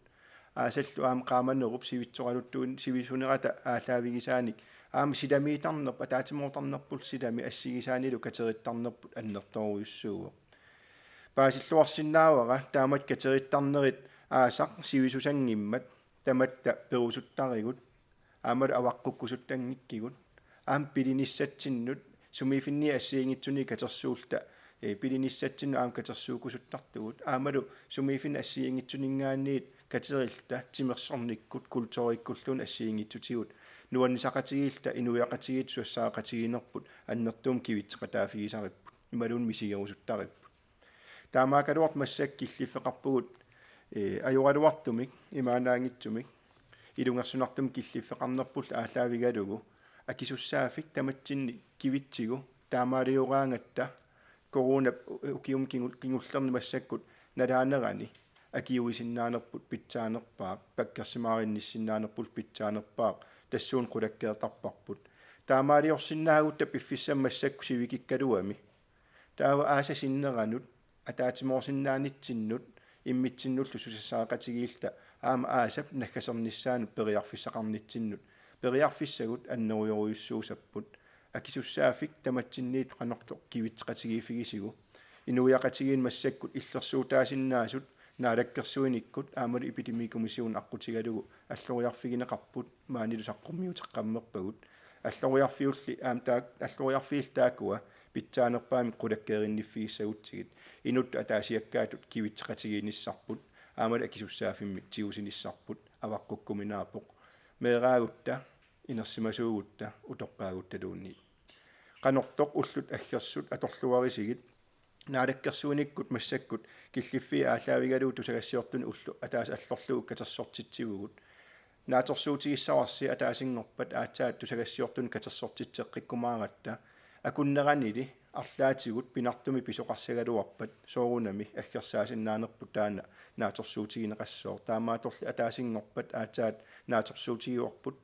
аасаллу аама qaamanerup сивитсоралуттуун сивисунерата аалаавигисааник аама силамиитарнерп атаатимоортарнерпул силами ассигисаанилу катериттарнерпут аннерторуйуссууа паасиллуарсинаавара таамат катериттарнерит аасақ сивисусангиммат таматта перусуттаригут аамал аваққуккусуттангиккигут аам пилиниссатсиннут сумифинни ассиингитсуни катерсуулта пилиниссатсинну аам катерсуукусуттартугут аамалу сумифин ассиингитсунингаанниит катерилта тимерсорниккут култориккуллун ассиингитсутигут нуаннисақатигиилта инуяқатигиит суассаақатигинерпут аннертуум кивитсеқатаафигисариппут ималуун мисигерусуттариппут таамаакалуарт массаккиллиффеқарпугут ajoratuartumik имаанаангитсумик илунгерсунартум киллиффеқарнерпул аалаавигалугу акисуссаафик таматсинни кивитсигу таамаалиораангатта корона укиум кингуллерни массаккут налаанерани акиуисиннаанерпут питсаанерпаа паккерсимааринниссиннаанерпул питсаанерпаа тассуун qulakkeertarparput таамаалиорсиннаагутта пиффиссам массакку сивикиккалуами таава аасасиннеранут атаатимоорсиннаанитсиннут иммитсиннуллу сусассаақатигиилта аама аасап наггасерниссаанут периарфиссақарнитсиннут периарфиссагут аннеруйоруйуссуусаппут акисуссаафик таматсинниит qanорто кивитсеқатигиифигисигу инуяқатигиин массаккут иллерсуутаасиннаасут наалаккерсуиниккут аамалу эпидемикомиссиун аққутигалугу аллориарфигинеқарпут маанилусаққуммиутеққаммерпагут аллориарфиулли аам таак аллориарфиил таакуа питсаанерпаами qulakkeerinniffigissagutsigit инут атаасиаккаатут кивитсеқатигииниссарпут аамалу акисуссаафиммик тигусиниссарпут аваққуккуминаапоқ меераагутта инерсимасуугутта утоққаагутталуунни qanортоқ уллут аггерсут аторлуарисигит наалаккерсуиниккут массаккут киллиффи аалаавигалуу тусагассиортуни уллу атаас аллорлугу катерсортитсигугут нааторсуутигиссаварси атаасингорпат аацаат тусагассиортуни катерсортитсеққиккумааратта акуннеранили арлаатигут пинартуми писоқарсагалуарпат соорунами аггерсаасиннаанерпут таана нааторсуутигинеқассоо таамааторли атаасингорпат аацаат нааторсуутигиуарпут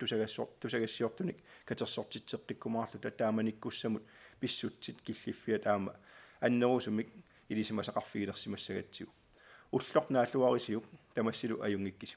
тусагассиортуник катерсортитсеққиккумаарлу татааманиккуссамут писсутсит киллиффиат аама аннерусумик илисимасақарфигилерсимассагатсигу уллорнааллуарисиук тамассилу аюнгиккиси